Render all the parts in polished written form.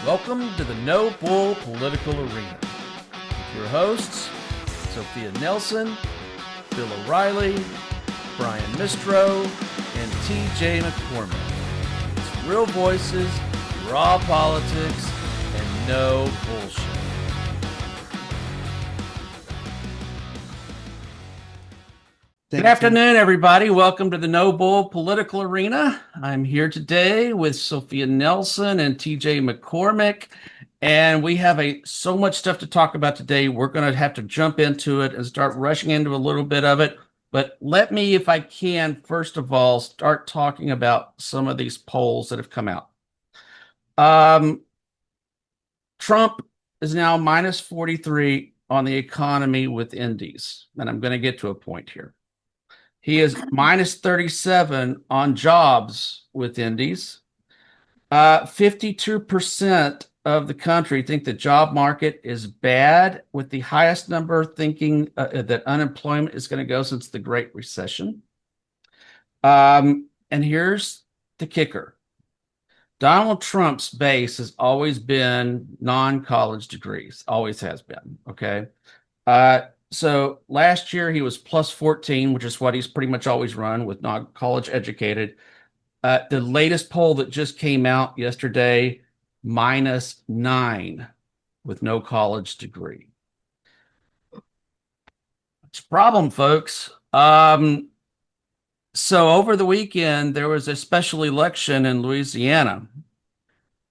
Welcome to the No Bull Political Arena. With your hosts, Sophia Nelson, Bill O'Reilly, Brian Mistro, and TJ McCormick. It's real voices, raw politics, and no bullshit. Good afternoon, everybody. Welcome to the No Bull Political Arena. I'm here today with Sophia Nelson and TJ McCormick, and we have so much stuff to talk about today. We're going to have to jump into it and start rushing into a little bit of it. But let me, if I can, first of all, start talking about some of these polls that have come out. Trump is now minus 43 on the economy with Indies, and I'm going to get to a point here. He is minus 37 on jobs with Indies. 52% of the country think the job market is bad, with the highest number thinking that unemployment is going to go since the Great Recession. And here's the kicker. Donald Trump's base has always been non-college degrees, always has been, okay? So last year he was plus 14, which is what he's pretty much always run with non-college educated. The latest poll that just came out yesterday, minus 9 with no college degree. It's a problem, folks. So over the weekend, there was a special election in Louisiana,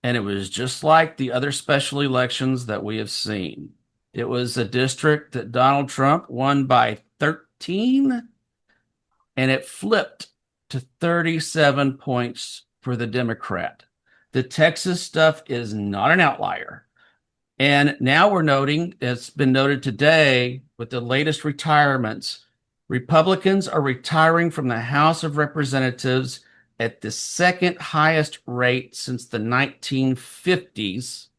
and it was just like the other special elections that we have seen. It was a district that Donald Trump won by 13, and it flipped to 37 points for the Democrat. The Texas stuff is not an outlier. And now we're noting, it's been noted today with the latest retirements, Republicans are retiring from the House of Representatives at the second highest rate since the 1950s.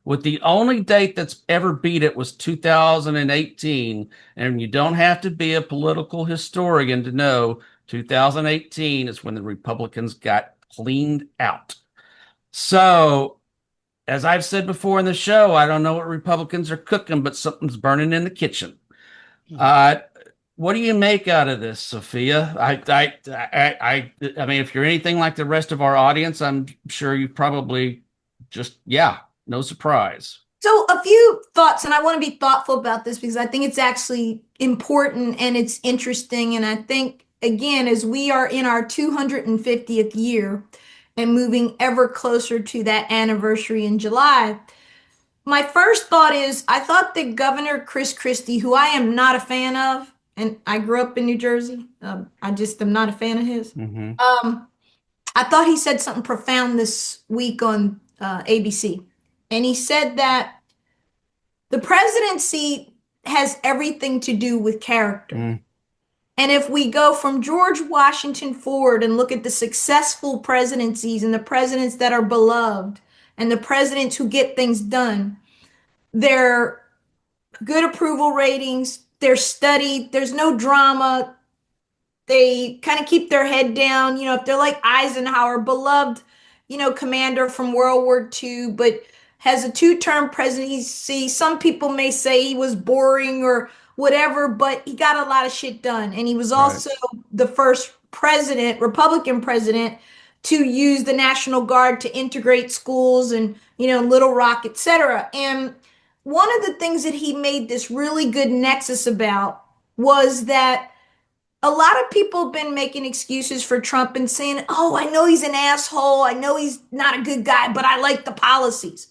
With the only date that's ever beat it was 2018. And you don't have to be a political historian to know 2018 is when the Republicans got cleaned out. So, as I've said before in the show, I don't know what Republicans are cooking, but something's burning in the kitchen. What do you make out of this, Sophia? I mean, if you're anything like the rest of our audience, I'm sure you probably just, no surprise. So a few thoughts, and I want to be thoughtful about this because I think it's actually important and it's interesting. And I think, again, as we are in our 250th year and moving ever closer to that anniversary in July, my first thought is I thought that Governor Chris Christie, who I am not a fan of, and I grew up in New Jersey, I just am not a fan of his. I thought he said something profound this week on ABC. And he said that the presidency has everything to do with character. And if we go from George Washington forward and look at the successful presidencies and the presidents that are beloved and the presidents who get things done, they're good approval ratings, they're studied, there's no drama, they kind of keep their head down. You know, if they're like Eisenhower, beloved, commander from World War II, but has a two-term presidency. Some people may say he was boring or whatever, but he got a lot of shit done. And he was also the first president, Republican president, to use the National Guard to integrate schools and, Little Rock, etc. And one of the things that he made this really good nexus about was that a lot of people have been making excuses for Trump and saying, oh, I know he's an asshole. I know he's not a good guy, but I like the policies.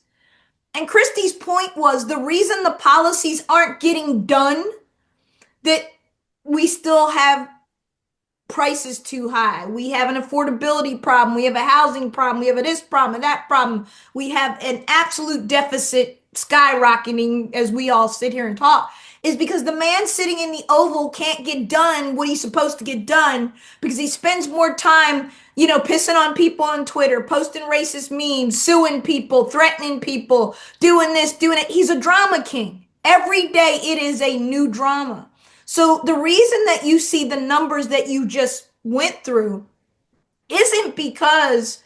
And Christie's point was the reason the policies aren't getting done, that we still have prices too high. We have an affordability problem. We have a housing problem. We have a this problem and that problem. We have an absolute deficit skyrocketing as we all sit here and talk, is because the man sitting in the Oval can't get done what he's supposed to get done because he spends more time, pissing on people on Twitter, posting racist memes, suing people, threatening people, doing this, doing it. He's a drama king. Every day it is a new drama. So the reason that you see the numbers that you just went through isn't because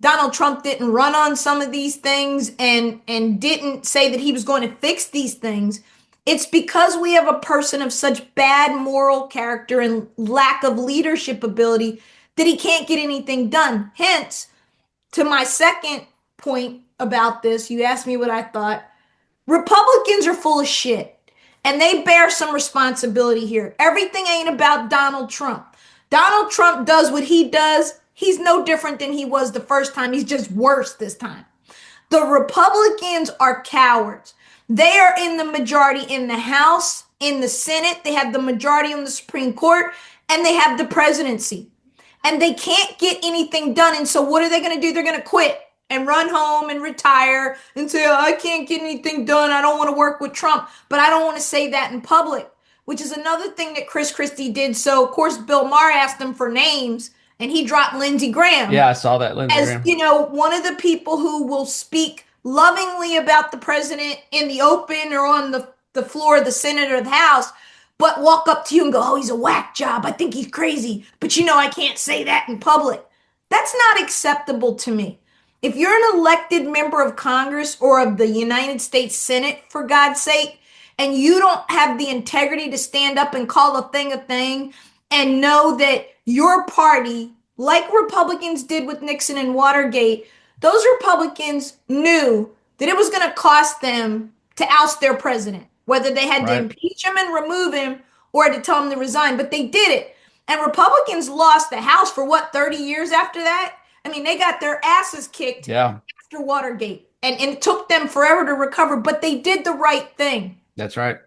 Donald Trump didn't run on some of these things and didn't say that he was going to fix these things. It's because we have a person of such bad moral character and lack of leadership ability that he can't get anything done. Hence, to my second point about this, you asked me what I thought. Republicans are full of shit and they bear some responsibility here. Everything ain't about Donald Trump. Donald Trump does what he does. He's no different than he was the first time. He's just worse this time. The Republicans are cowards. They are in the majority in the House, in the Senate. They have the majority on the Supreme Court, and they have the presidency. And they can't get anything done. And so what are they going to do? They're going to quit and run home and retire and say, oh, I can't get anything done. I don't want to work with Trump. But I don't want to say that in public, which is another thing that Chris Christie did. So, of course, Bill Maher asked him for names, and he dropped Lindsey Graham Yeah, I saw that, Lindsey as, Graham. one of the people who will speak lovingly about the president in the open or on the floor of the Senate or the House, but walk up to you and go, oh, he's a whack job. I think he's crazy. But I can't say that in public. That's not acceptable to me. If you're an elected member of Congress or of the United States Senate, for God's sake, and you don't have the integrity to stand up and call a thing and know that your party, like Republicans did with Nixon and Watergate, those Republicans knew that it was going to cost them to oust their president, whether they had to Right. impeach him and remove him or to tell him to resign. But they did it. And Republicans lost the House for what, 30 years after that? I mean, they got their asses kicked Yeah, after Watergate. And it took them forever to recover, but they did the right thing. that's right.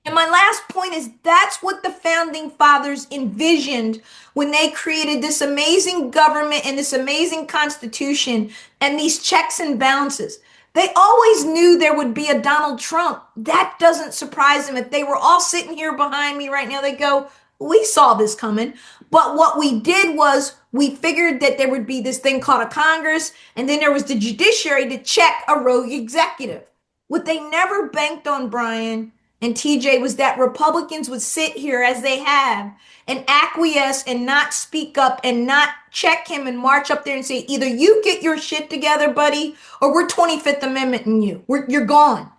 And my last point is that's what the founding fathers envisioned when they created this amazing government and this amazing constitution and these checks and balances. They always knew there would be a Donald Trump. That doesn't surprise them. If they were all sitting here behind me right now, they go, we saw this coming. But what we did was we figured that there would be this thing called a Congress, and then there was the judiciary to check a rogue executive. What they never banked on, Brian and TJ, was that Republicans would sit here as they have and acquiesce and not speak up and not check him and march up there and say, either you get your shit together, buddy, or we're 25th Amendment in you. You're gone.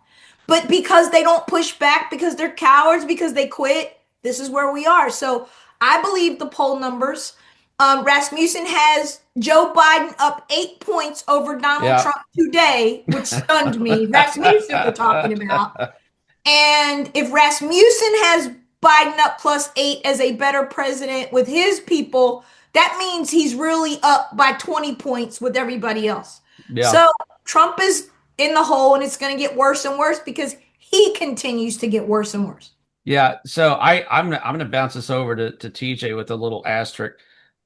But because they don't push back, because they're cowards, because they quit, this is where we are. So I believe the poll numbers. Rasmussen has Joe Biden up 8 points over Donald Yeah. Trump today, which stunned me. Rasmussen we're talking about. And if Rasmussen has Biden up +8 as a better president with his people, that means he's really up by 20 points with everybody else. Yeah. So Trump is in the hole and it's going to get worse and worse because he continues to get worse and worse. Yeah, so I'm gonna bounce this over to TJ with a little asterisk.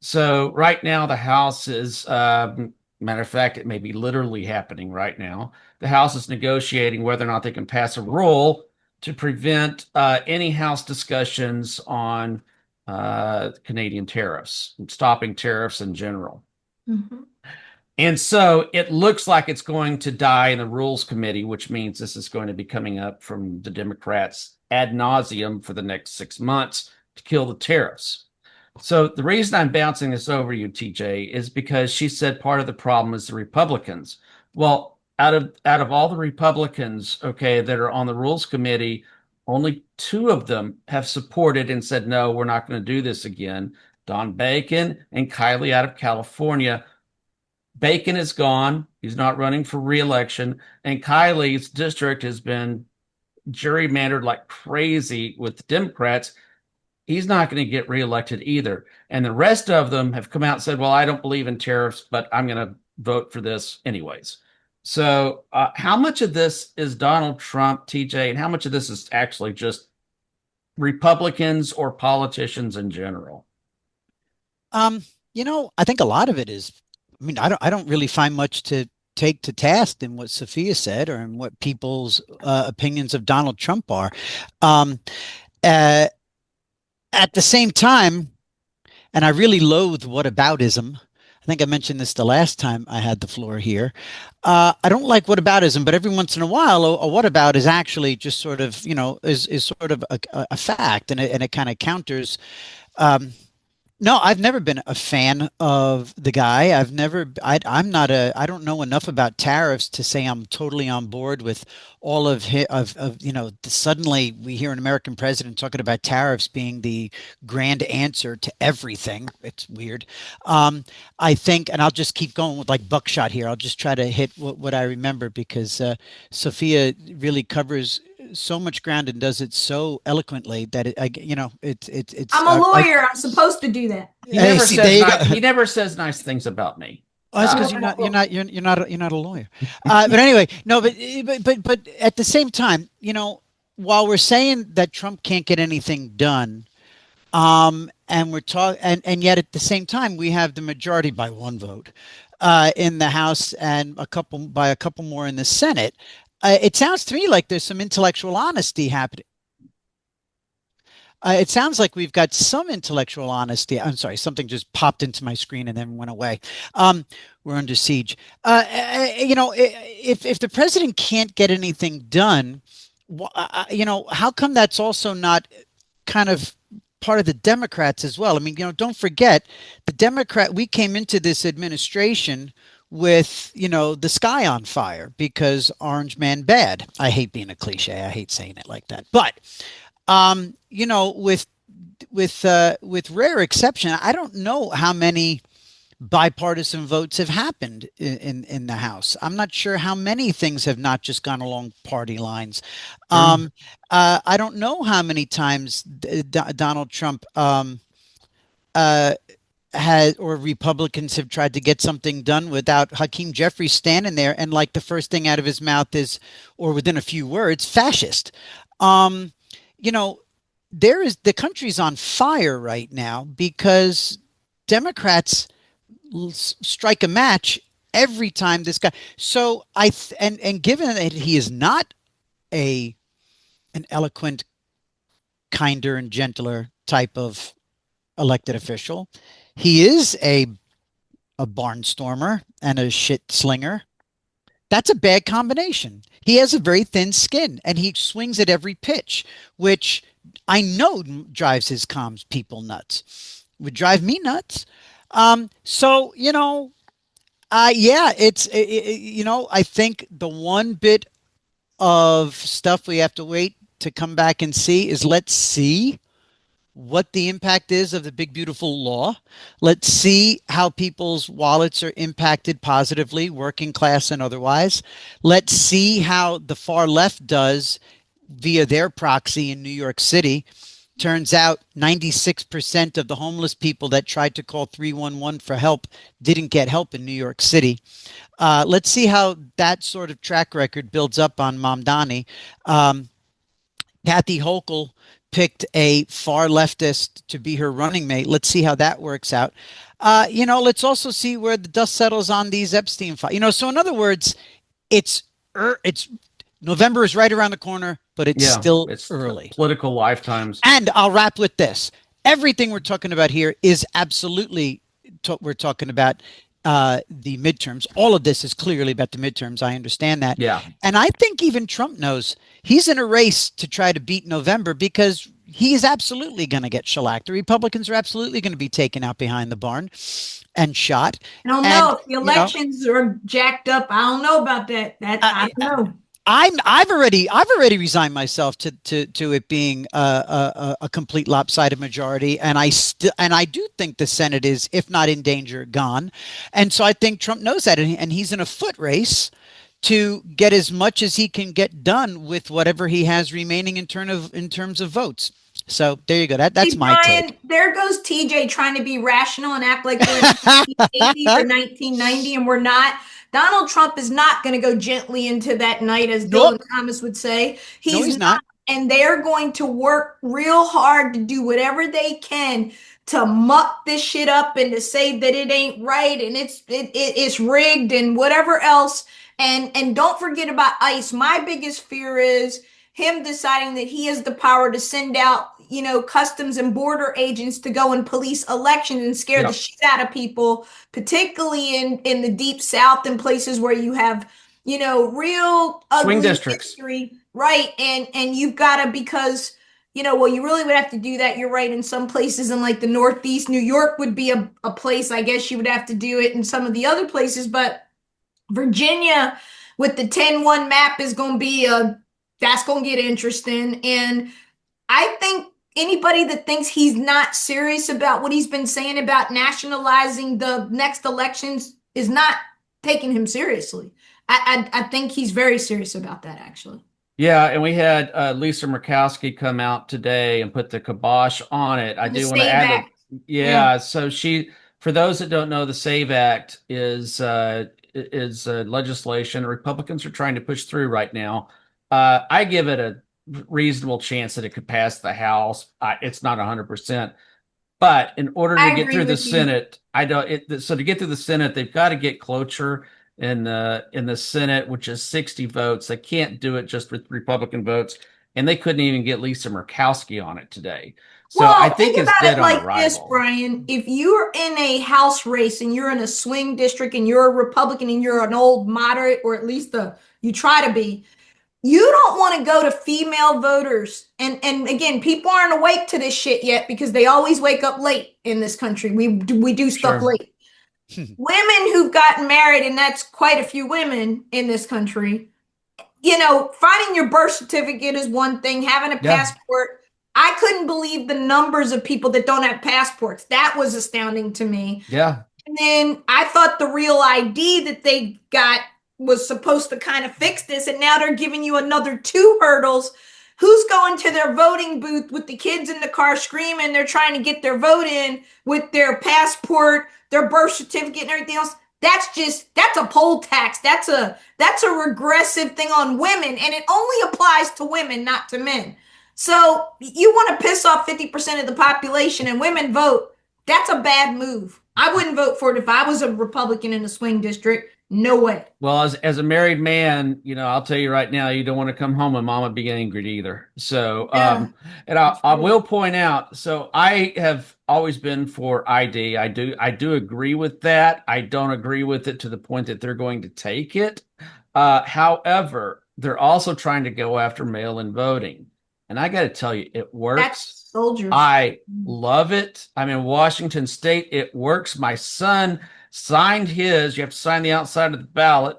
So right now the House is matter of fact, it may be literally happening right now. The House is negotiating whether or not they can pass a rule to prevent any House discussions on Canadian tariffs, stopping tariffs in general. Mm-hmm. And so it looks like it's going to die in the Rules Committee, which means this is going to be coming up from the Democrats ad nauseum for the next 6 months to kill the tariffs. So the reason I'm bouncing this over you, TJ, is because she said part of the problem is the Republicans. Well, out of all the Republicans, okay, that are on the Rules Committee, only two of them have supported and said, no, we're not going to do this again. Don Bacon and Kylie out of California. Bacon is gone. He's not running for re-election. And Kylie's district has been gerrymandered like crazy with the Democrats. He's not going to get reelected either. And the rest of them have come out and said, well, I don't believe in tariffs, but I'm going to vote for this anyways. So how much of this is Donald Trump, TJ, and how much of this is actually just Republicans or politicians in general? I think a lot of it is, I mean, I don't really find much to take to task in what Sophia said or in what people's opinions of Donald Trump are. Um, uh, at the same time, and I really loathe whataboutism. I think I mentioned this the last time I had the floor here. I don't like whataboutism, but every once in a while, a whatabout is actually just sort of, is sort of a fact, and it kind of counters. No, I've never been a fan of the guy. I'm not I don't know enough about tariffs to say I'm totally on board with all of suddenly we hear an American president talking about tariffs being the grand answer to everything. It's weird. Um, I think, and I'll just keep going with like buckshot here. I'll just try to hit what I remember because Sophia really covers so much ground and does it so eloquently that it's I'm a lawyer. I'm supposed to do that. He Hey, never see, there says you go. nice. He never says nice things about me. Oh, that's because you're not a lawyer. But anyway, no, but at the same time, while we're saying that Trump can't get anything done, and we're talking, and yet at the same time we have the majority by one vote, in the House and a couple more in the Senate. It sounds to me like there's some intellectual honesty happening. It sounds like we've got some intellectual honesty. I'm sorry, something just popped into my screen and then went away. We're under siege. If the president can't get anything done, how come that's also not kind of part of the Democrats as well? I mean, don't forget we came into this administration with, the sky on fire because Orange Man bad. I hate being a cliche. I hate saying it like that. But with rare exception, I don't know how many bipartisan votes have happened in the House. I'm not sure how many things have not just gone along party lines. True. I don't know how many times Donald Trump uh, has or Republicans have tried to get something done without Hakeem Jeffries standing there and like the first thing out of his mouth is, or within a few words, fascist. Um, you know, the country's on fire right now because Democrats strike a match every time this guy. So and given that he is not a an eloquent, kinder and gentler type of elected official, he is a barnstormer and a shit slinger. That's a bad combination. He has a very thin skin and he swings at every pitch, which I know drives his comms people nuts. Would drive me nuts. So, yeah, I think the one bit of stuff we have to wait to come back and see is let's see what the impact is of the big beautiful law. Let's see how people's wallets are impacted positively, working class and otherwise. Let's see how the far left does via their proxy in New York City. Turns out 96% of the homeless people that tried to call 311 for help didn't get help in New York City. Let's see how that sort of track record builds up on Mamdani. Kathy Hochul picked a far leftist to be her running mate. Let's see how that works out. Let's also see where the dust settles on these Epstein files. So in other words, it's it's November is right around the corner, but it's Yeah, still it's early. political lifetimes. And I'll wrap with this. Everything we're talking about here is absolutely we're talking about the midterms. All of this is clearly about the midterms. I understand that. Yeah. And I think even Trump knows he's in a race to try to beat November because he is absolutely going to get shellacked. The Republicans are absolutely going to be taken out behind the barn and shot. I don't And, know if the elections are jacked up. I don't know about that. I don't know. I've already resigned myself to it being a complete lopsided majority, and I do think the Senate is, if not in danger, gone, and so I think Trump knows that, and he's in a foot race to get as much as he can get done with whatever he has remaining in terms of votes. So there you go. That's Hey, my Brian, take. there goes TJ trying to be rational and act like we're in the 1980s or 1990 and we're not. Donald Trump is not going to go gently into that night, as Nope. Dylan Thomas would say. No, He's he's not. not. And they're going to work real hard to do whatever they can to muck this shit up and to say that it ain't right and it's rigged and whatever else. And don't forget about ICE. My biggest fear is him deciding that he has the power to send out, customs and border agents to go and police elections and scare the Yep. shit out of people, particularly in the deep south and places where you have, real Swing ugly districts. history, right? And you've got to, because well, you really would have to do that. You're right. In some places in like the Northeast, New York would be a place, I guess you would have to do it in some of the other places. But Virginia with the 10-1 map is going to be that's going to get interesting. And I think anybody that thinks he's not serious about what he's been saying about nationalizing the next elections is not taking him seriously. I think he's very serious about that, actually. Yeah, and we had Lisa Murkowski come out today and put the kibosh on it. I The do want to Save add that, Act. Yeah. yeah. So for those that don't know, the Save Act is legislation Republicans are trying to push through right now. I give it a reasonable chance that it could pass the House. It's not 100%, but in order to I get agree through the with you. Senate, I don't. So to get through the Senate, they've got to get cloture in the Senate, which is 60 votes. They can't do it just with Republican votes, and they couldn't even get Lisa Murkowski on it today. So I Well, think think it's about dead it on like this, arrival. Brian. If you're in a House race and you're in a swing district and you're a Republican and you're an old moderate, or at least you try to be, you don't want to go to female voters. And again, people aren't awake to this shit yet because they always wake up late in this country. We do stuff Sure. late. Women who've gotten married, and that's quite a few women in this country, finding your birth certificate is one thing, having a Yeah. passport. I couldn't believe the numbers of people that don't have passports. That was astounding to me. Yeah. And then I thought the real ID that they got was supposed to kind of fix this, and now they're giving you another two hurdles. Who's going to their voting booth with the kids in the car screaming they're trying to get their vote in with their passport, their birth certificate, and everything else? That's a poll tax. That's a regressive thing on women, and it only applies to women, not to men. So you want to piss off 50% of the population and women vote. That's a bad move. I wouldn't vote for it if I was a Republican in a swing district. No way. Well, as a married man, I'll tell you right now, you don't want to come home and mama be angry either. So, Yeah, and I will point out, so I have always been for ID. I do agree with that. I don't agree with it to the point that they're going to take it. However, they're also trying to go after mail-in voting. And I got to tell you, it works. that's soldiers. I love it. I'm in Washington State. It works. My son signed his. You have to sign the outside of the ballot.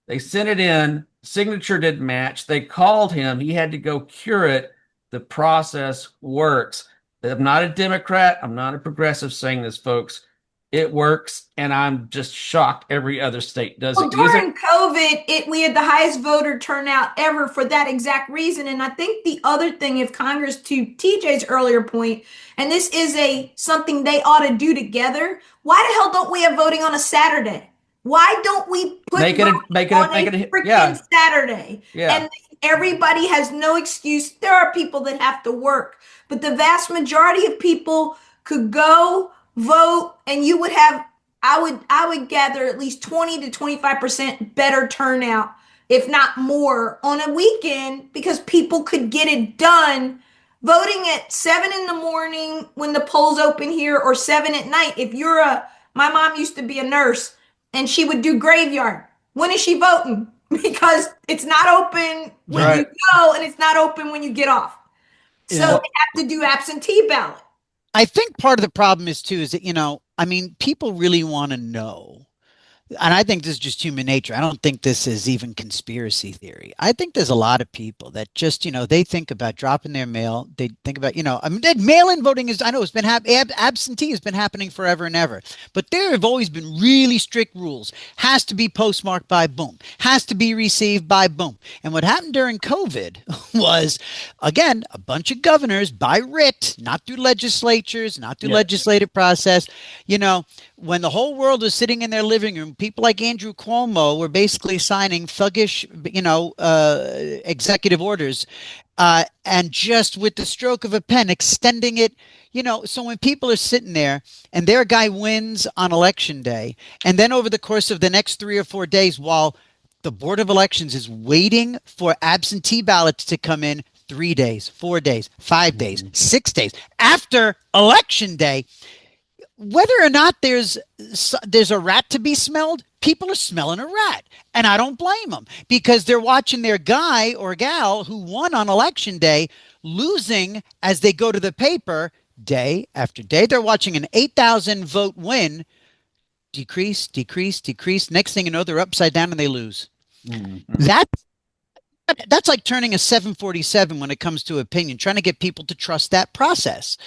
They sent it in. Signature didn't match. They called him. He had to go cure it. The process works. I'm not a Democrat. I'm not a progressive saying this, folks. It works, and I'm just shocked every other state Well, doesn't use it. during COVID, we had the highest voter turnout ever for that exact reason. And I think the other thing, if Congress, to TJ's earlier point, and this is something they ought to do together, why the hell don't we have voting on a Saturday? Why don't we put Make it voting a, make it a, on make a it a, freaking yeah, Saturday? yeah. And everybody has no excuse. There are people that have to work, but the vast majority of people could go vote, and you would have, I would gather, at least 20 to 25% better turnout, if not more, on a weekend because people could get it done voting at 7 in the morning when the polls open here, or 7 at night. If you're my mom used to be a nurse and she would do graveyard. When is she voting? Because it's not open when you Right. go and it's not open when you get off. So Yeah. they have to do absentee ballot. I think part of the problem is too, is that, I mean, people really want to know. And I think this is just human nature. I don't think this is even conspiracy theory. I think there's a lot of people that just, they think about dropping their mail. They think about, I mean, mail-in voting is, I know it's been absentee has been happening forever and ever, but there have always been really strict rules. Has to be postmarked by boom, has to be received by boom. And what happened during COVID was, again, a bunch of governors by writ, not through legislatures, not through Yeah. legislative process, when the whole world was sitting in their living room, people like Andrew Cuomo were basically signing thuggish, executive orders, and just with the stroke of a pen, extending it. So when people are sitting there and their guy wins on election day, and then over the course of the next 3 or 4 days, while the Board of Elections is waiting for absentee ballots to come in 3 days, 4 days, 5 days, Mhm. 6 days after election day, whether or not there's a rat to be smelled, people are smelling a rat, and I don't blame them because they're watching their guy or gal who won on election day losing as they go to the paper day after day. They're watching an 8,000 vote win decrease, decrease, decrease. Next thing you know, they're upside down and they lose. Mm-hmm. That's like turning a 747 when it comes to opinion, trying to get people to trust that process.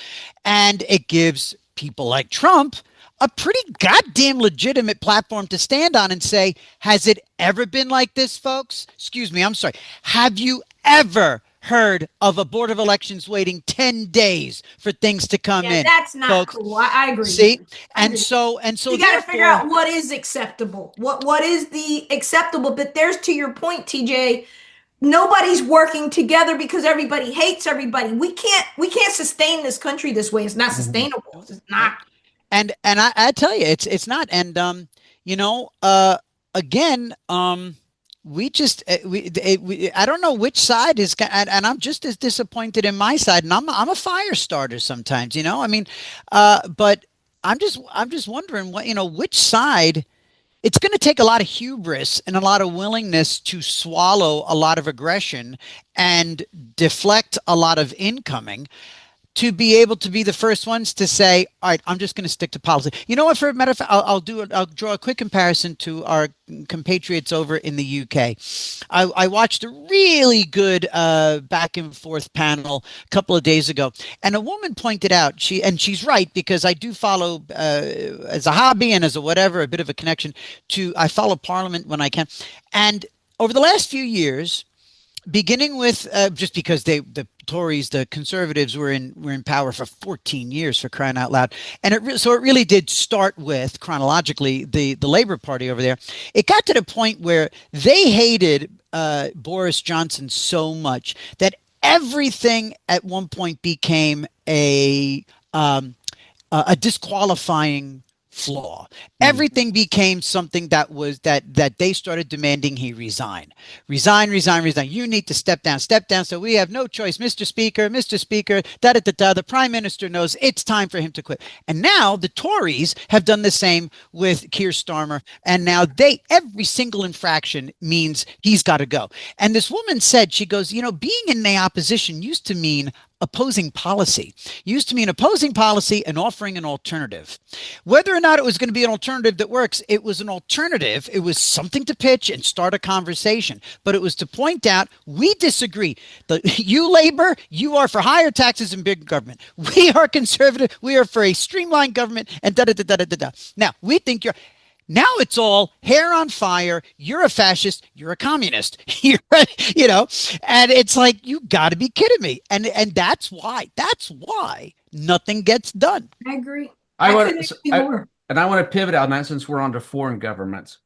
And it gives people like Trump a pretty goddamn legitimate platform to stand on and say, has it ever been like this, folks? Excuse me, I'm sorry. Have you ever heard of a board of elections waiting 10 days for things to come Yeah, in, that's not folks? cool. I agree with See? you. I And agree. so We got to figure therefore, out what is acceptable. What is the acceptable? But there's, to your point, TJ, nobody's working together because everybody hates everybody. We can't sustain this country this way. It's not Mm-hmm. sustainable. It's nope. not. And I tell you, it's not. And you know, again, we just I don't know which side is, and I'm just as disappointed in my side. And I'm a fire starter sometimes, you know. I mean, but I'm just wondering what, you know, which side. It's going to take a lot of hubris and a lot of willingness to swallow a lot of aggression and deflect a lot of incoming to be able to be the first ones to say, all right, I'm just going to stick to policy. You know what? For a matter of fact, I'll draw a quick comparison to our compatriots over in the UK. I watched a really good back and forth panel a couple of days ago, and a woman pointed out, she's right, because I do follow as a hobby and as a whatever, a bit of a connection to, I follow Parliament when I can, and over the last few years, beginning with just because the Tories, the Conservatives were in power for 14 years, for crying out loud, and so it really did start with, chronologically, the Labour Party over there. It got to the point where they hated Boris Johnson so much that everything at one point became a disqualifying flaw. Everything became something that they started demanding he resign. Resign, resign, resign. You need to step down, step down. So we have no choice. Mr. Speaker, Mr. Speaker, da da da da. The Prime Minister knows it's time for him to quit. And now the Tories have done the same with Keir Starmer. And now every single infraction means he's got to go. And this woman said, she goes, you know, being in the opposition used to mean opposing policy, and offering an alternative. Whether or not it was going to be an alternative that works, it was an alternative. It was something to pitch and start a conversation. But it was to point out, we disagree. You Labor, you are for higher taxes and bigger government. We are conservative. We are for a streamlined government and da da da da da da. Now, we think you're. Now it's all hair on fire. You're a fascist. You're a communist. You know, and it's like, you got to be kidding me. And that's why nothing gets done. I agree. I couldn't want agree more. and I want to pivot on that since we're on to foreign governments.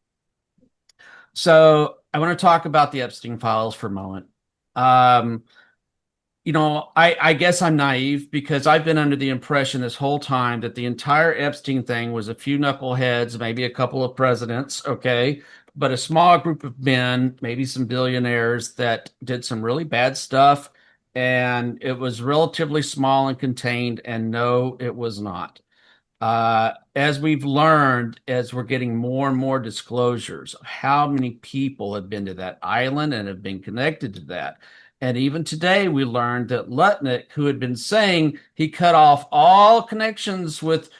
So I want to talk about the Epstein files for a moment. You know, I guess I'm naive because I've been under the impression this whole time that the entire Epstein thing was a few knuckleheads, maybe a couple of presidents, okay, but a small group of men, maybe some billionaires that did some really bad stuff, and it was relatively small and contained, and no, it was not. As we've learned, as we're getting more and more disclosures of how many people have been to that island and have been connected to that. And even today, we learned that Lutnick, who had been saying he cut off all connections with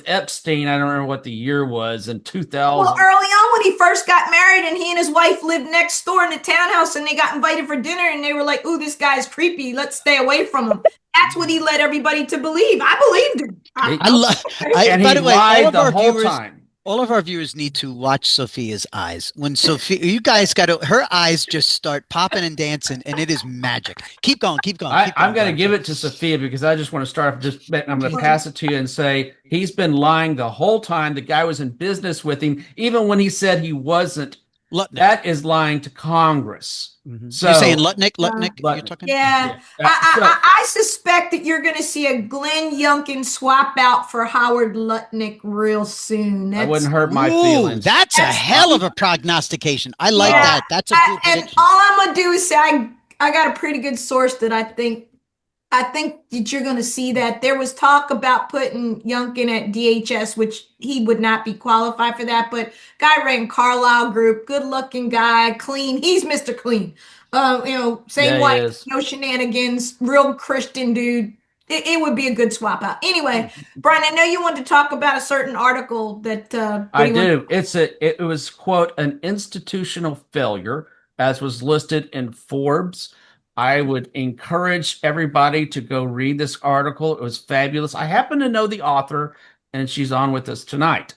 Epstein, I don't remember what the year was, in 2000. Well, early on when he first got married and he and his wife lived next door in the townhouse and they got invited for dinner and they were like, ooh, this guy's creepy. Let's stay away from him. That's what he led everybody to believe. I believed him. I love. And By he the way, lied the whole time. all of our viewers need to watch Sophia's eyes. When Sophia, you guys got to, her eyes just start popping and dancing, and it is magic. Keep going, keep going. I'm going to give it to Sophia because I just want to start off. I'm going to pass it to you and say he's been lying the whole time. The guy was in business with him, even when he said he wasn't. Lutnick. That is lying to Congress. Mm-hmm. So you're saying Lutnick? You're talking? Yeah. I suspect that you're going to see a Glenn Youngkin swap out for Howard Lutnick real soon. That wouldn't hurt my feelings. That's a hell of a prognostication. I like that. That's a cool prediction. And all I'm going to do is say I got a pretty good source that I think I think that you're going to see that. There was talk about putting Youngkin at DHS, which he would not be qualified for that. But guy ran Carlisle Group, good looking guy, clean. He's Mr. Clean. Same Yeah, he wife, is. no shenanigans, real Christian dude. It would be a good swap out. Anyway, Brian, I know you wanted to talk about a certain article that, what I do you want? do. It was quote an institutional failure, as was listed in Forbes. I would encourage everybody to go read this article. It was fabulous. I happen to know the author, and she's on with us tonight.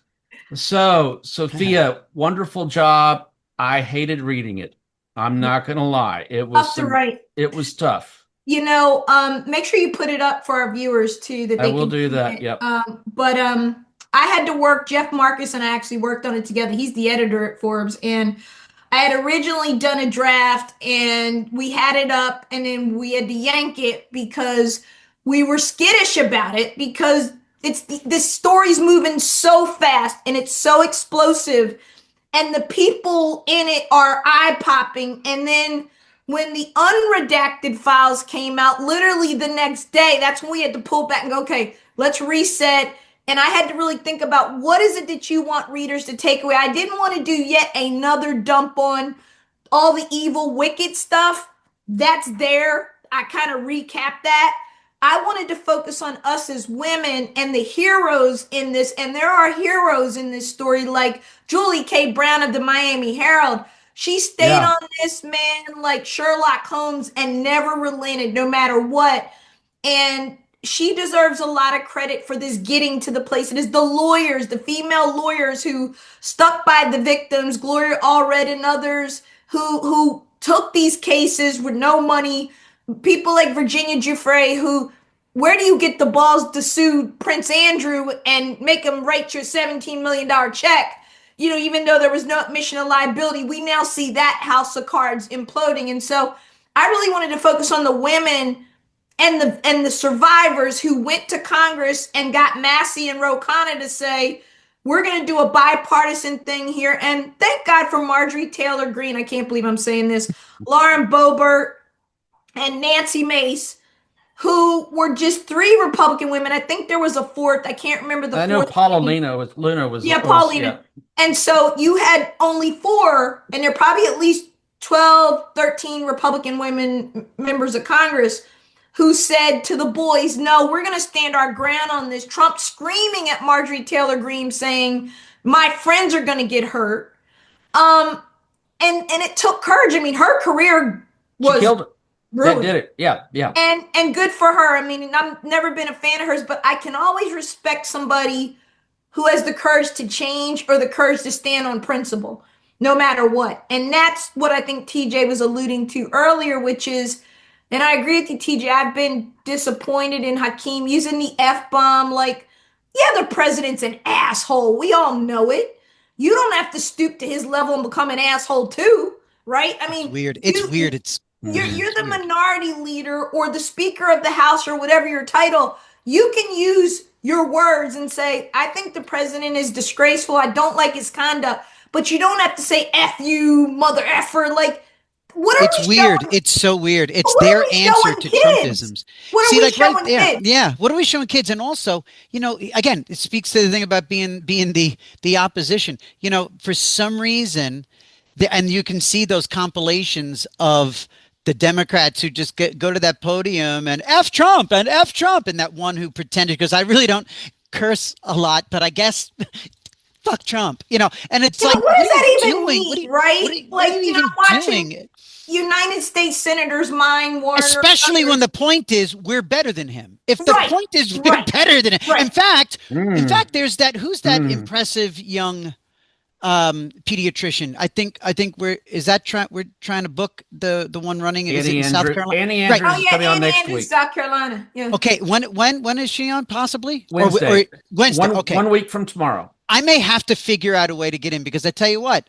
So, Sophia, wonderful job. I hated reading it. I'm not gonna lie. Tough to write. It was tough. Make sure you put it up for our viewers too, that I they will can do see that. it. Yep. But I had to work. Jeff Marcus and I actually worked on it together. He's the editor at Forbes, and I had originally done a draft, and we had it up, and then we had to yank it because we were skittish about it because this story's moving so fast and it's so explosive and the people in it are eye popping. And then when the unredacted files came out, literally the next day, that's when we had to pull back and go, okay, let's reset. And I had to really think about what is it that you want readers to take away. I didn't want to do yet another dump on all the evil, wicked stuff. That's there. I kind of recap that. I wanted to focus on us as women and the heroes in this. And there are heroes in this story, like Julie K. Brown of the Miami Herald. She stayed Yeah. on this man like Sherlock Holmes and never relented, no matter what. And she deserves a lot of credit for this getting to the place. It is the lawyers, the female lawyers who stuck by the victims, Gloria Allred and others who took these cases with no money. People like Virginia Giuffre, who, where do you get the balls to sue Prince Andrew and make him write your $17 million check? Even though there was no admission of liability, we now see that house of cards imploding. And so I really wanted to focus on the women and the survivors who went to Congress and got Massey and Ro Khanna to say, we're going to do a bipartisan thing here. And thank God for Marjorie Taylor Greene. I can't believe I'm saying this. Lauren Boebert and Nancy Mace, who were just three Republican women. I think there was a fourth. I can't remember the I know fourth. Paula Luna was Yeah, Paulina. yeah. And so you had only four, and there are probably at least 12, 13 Republican women members of Congress who said to the boys, no, we're going to stand our ground on this. Trump screaming at Marjorie Taylor Greene saying, my friends are going to get hurt. Um, and it took courage. I mean, her career She was killed it. That ruined. did it. Yeah, yeah. And good for her. I mean, I've never been a fan of hers, but I can always respect somebody who has the courage to change or the courage to stand on principle, no matter what. And that's what I think TJ was alluding to earlier, which is, and I agree with you, TJ, I've been disappointed in Hakeem using the F bomb. Like, yeah, the president's an asshole. We all know it. You don't have to stoop to his level and become an asshole too, right? I It's mean, weird. It's weird. you're It's the weird. minority leader or the speaker of the house or whatever your title. You can use your words and say, I think the president is disgraceful. I don't like his conduct. But you don't have to say F you, mother effer. Like, what are It's we weird. showing? It's so weird. It's What are their we answer showing to kids? Trumpisms. What are See, we like right showing there. kids? Yeah. What are we showing kids? And also, again, it speaks to the thing about being the opposition. For some reason, and you can see those compilations of the Democrats who just go to that podium and F Trump and that one who pretended, because I really don't curse a lot, but I guess fuck Trump, and it's like, What what does are you that even doing? mean, right? What are you Like, even watching doing? United States Senators mine Warner Especially when others. the point is we're better than him. If the Right, point is we're right, better than him. right. In fact, there's who's that Mm. impressive young pediatrician? I think we're trying to book the one running. Is it in South Carolina? Annie Right. Andrews Oh is yeah, coming on Annie next Andrews, week. South Carolina. Yeah. Okay, when is she on possibly? Or Wednesday. Wednesday. Okay. One week from tomorrow. I may have to figure out a way to get in, because I tell you what,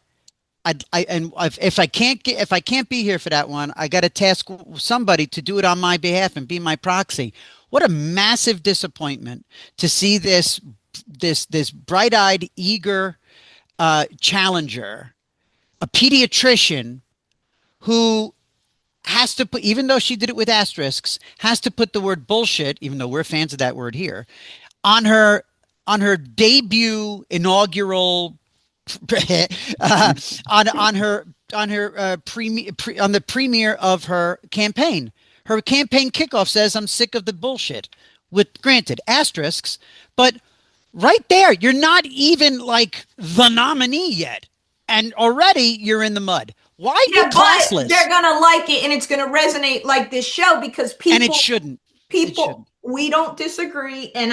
if I can't be here for that one, I got to task somebody to do it on my behalf and be my proxy. What a massive disappointment to see this bright-eyed, eager challenger, a pediatrician who has to put, even though she did it with asterisks, has to put the word bullshit, even though we're fans of that word here, on her debut inaugural uh, on the premiere of her campaign. Her campaign kickoff says, "I'm sick of the bullshit," with granted asterisks, but right there, you're not even like the nominee yet, and already you're in the mud. Why be Yeah, but they're classless? gonna like it and it's gonna resonate like this show because And it people shouldn't. It people shouldn't. we don't disagree. And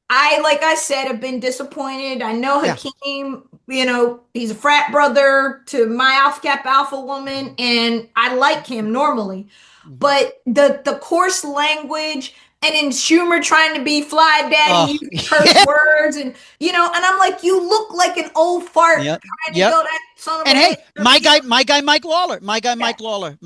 I, like I said, have been disappointed. I know Yeah. Hakeem, he's a frat brother to my Alpha Cap Alpha woman, and I like him normally. Mhm. But the coarse language, and then Schumer trying to be fly daddy, Oh, using curse words, and I'm like, you look like an old fart yep. trying to Yep. go that son of a And hey, bitch. Yeah,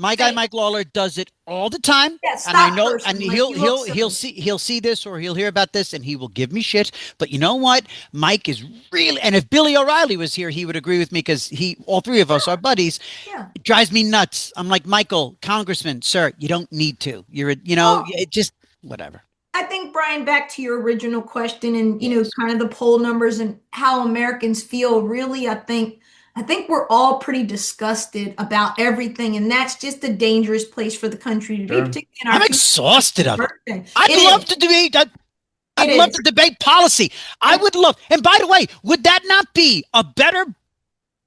My guy same. Mike Lawler does it all the time. Yeah, And I stop know, and cursing. Like, you look silly. he'll see this, or he'll hear about this, and he will give me shit. But you know what? Mike is really, and if Billy O'Reilly was here, he would agree with me, because all three of us are buddies. Yeah. It drives me nuts. I'm like, Michael, Congressman, sir, you don't need to. Well, It just, whatever. I think, Brian, back to your original question and, Yes. kind of the poll numbers and how Americans feel, really, I think we're all pretty disgusted about everything. And that's just a dangerous place for the country to be, Sure. particularly in I'm our exhausted 250th of it. birthday. I'd It love is. to debate. It I'd love is. to debate policy. I I, would love. And by the way, would that not be a better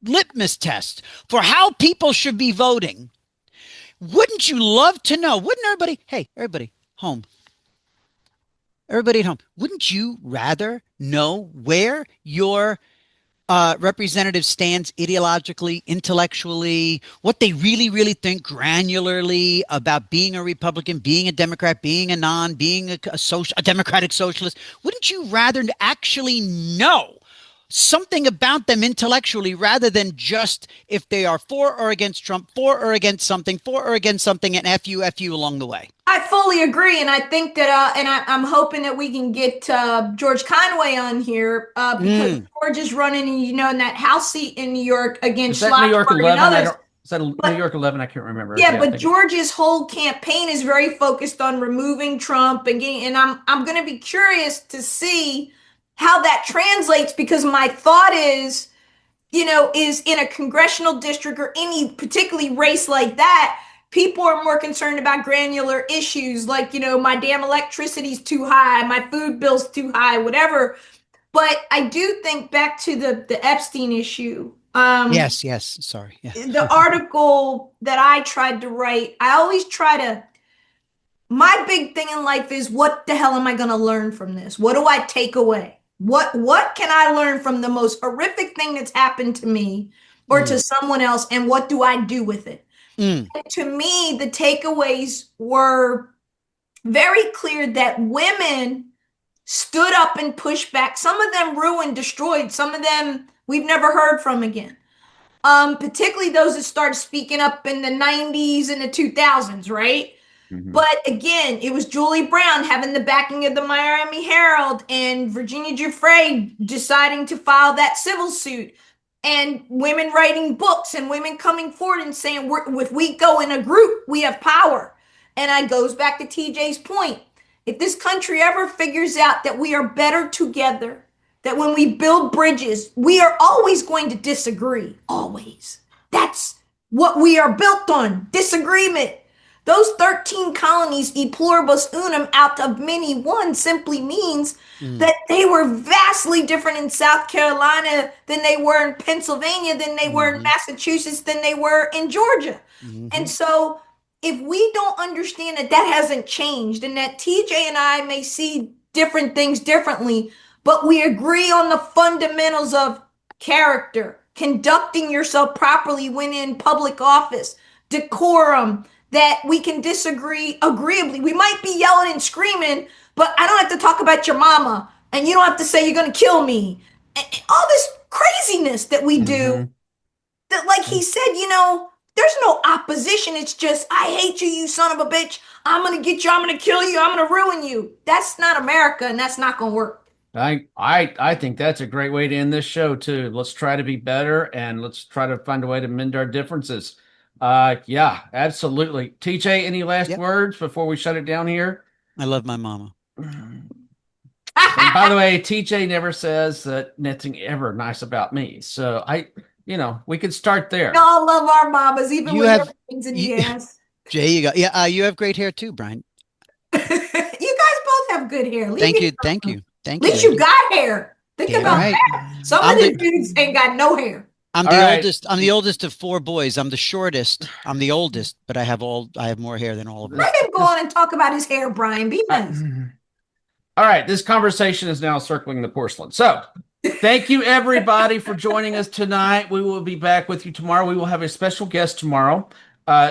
litmus test for how people should be voting? Wouldn't you love to know? Wouldn't everybody? Hey, everybody, home. Everybody at home. Wouldn't you rather know where your representative stands ideologically, intellectually, what they really, really think granularly about being a Republican, being a Democrat, being a non, being a democratic socialist? Wouldn't you rather actually know something about them intellectually, rather than just if they are for or against Trump, for or against something, and F you along the way? I fully agree. And I think that, I'm hoping that we can get George Conway on here because Mm. George is running, in that House seat in New York Is against that New York Schlossberg and 11? I others. don't, is that New But York 11? I can't remember. Yeah, Yeah, I but think George's whole campaign is very focused on removing Trump and I'm going to be curious to see how that translates because my thought is, is in a congressional district or any particularly race like that, people are more concerned about granular issues like, my damn electricity's too high, my food bill's too high, whatever. But I do think back to the Epstein issue. Yes, yes. Sorry. Yeah. The article that I tried to write, I always try to, my big thing in life is what the hell am I going to learn from this? What do I take away? What can I learn from the most horrific thing that's happened to me or Mm, to someone else and what do I do with it? mm, And to me, the takeaways were very clear that women stood up and pushed back. Some of them ruined, destroyed, some of them we've never heard from again. Particularly those that started speaking up in the 90s and the 2000s, right? Mhm. But again, it was Julie Brown having the backing of the Miami Herald and Virginia Giuffre deciding to file that civil suit and women writing books and women coming forward and saying, if we go in a group, we have power. And it goes back to TJ's point. If this country ever figures out that we are better together, that when we build bridges, we are always going to disagree. Always. That's what we are built on, disagreement. Those 13 colonies, e pluribus unum, out of many one, simply means mm, that they were vastly different in South Carolina than they were in Pennsylvania, than they were in mhm, Massachusetts, than they were in Georgia. And mhm, so, if we don't understand that that hasn't changed and that TJ and I may see different things differently, but we agree on the fundamentals of character, conducting yourself properly when in public office, decorum, that we can disagree agreeably. We might be yelling and screaming, but I don't have to talk about your mama, and you don't have to say you're going to kill me. And all this craziness that we do, Mhm. that, like he said, there's no opposition. It's just, I hate you, you son of a bitch. I'm going to get you. I'm going to kill you. I'm going to ruin you. That's not America, and that's not going to work. I think that's a great way to end this show too. Let's try to be better and let's try to find a way to mend our differences. Yeah, absolutely. TJ, any last Yep. words before we shut it down here? I love my mama. And by the way, TJ never says that nothing ever nice about me. So we could start We there. all love our mamas, even You when have they're pains in you, the ass. Jay, you have great hair too, Brian. You guys both have good hair. Leave Thank me you, thank alone. you, At thank you, least you lady. got hair. Think Damn about right. that. Some of I'm the the dudes ain't got no hair. I'm All the right. oldest. I'm the oldest of four boys. I'm the shortest. I'm the oldest, but I have more hair than all of them. Let him go on and talk about his hair, Brian. Be nice. All right, this conversation is now circling the porcelain. So, thank you everybody for joining us tonight. We will be back with you tomorrow. We will have a special guest tomorrow.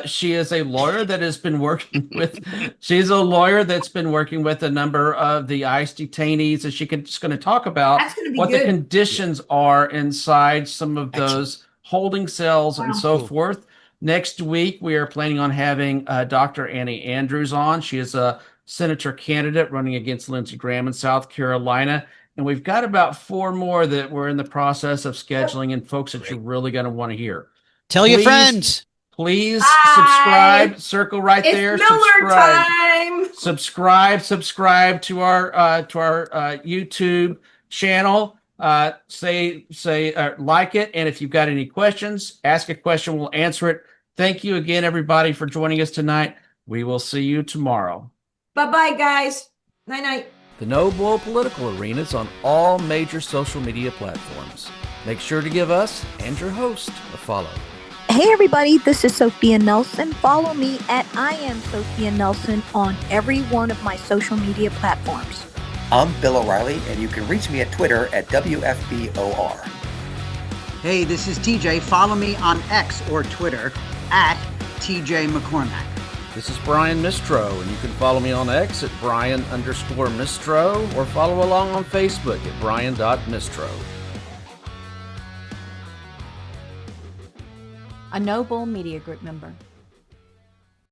She is a lawyer that has been working with. She's a lawyer that's been working with a number of the ICE detainees, and she's going to talk about That's going to be what the good. conditions are inside some of those holding cells and Wow. so Cool. forth. Next week, we are planning on having Dr. Annie Andrews on. She is a senator candidate running against Lindsey Graham in South Carolina. And we've got about 4 more that we're in the process of scheduling and folks that you're really going to want to hear. Tell your friends. Please Bye. subscribe. Circle right It's there. Miller Subscribe. time. Subscribe to our YouTube channel. Say like it, and if you've got any questions, ask a question. We'll answer it. Thank you again, everybody, for joining us tonight. We will see you tomorrow. Bye-bye, guys. Night-night. The No Bull Political Arena is on all major social media platforms. Make sure to give us and your host a follow. Hey everybody, this is Sophia Nelson. Follow me at I am Sophia Nelson on every one of my social media platforms. I'm Bill O'Reilly, and you can reach me at Twitter at WFBOR. Hey, this is TJ. Follow me on X or Twitter at TJ McCormack. This is Brian Mistro, and you can follow me on X at Brian_Mistro or follow along on Facebook at Brian.Mistro. A No Bull Media Group member.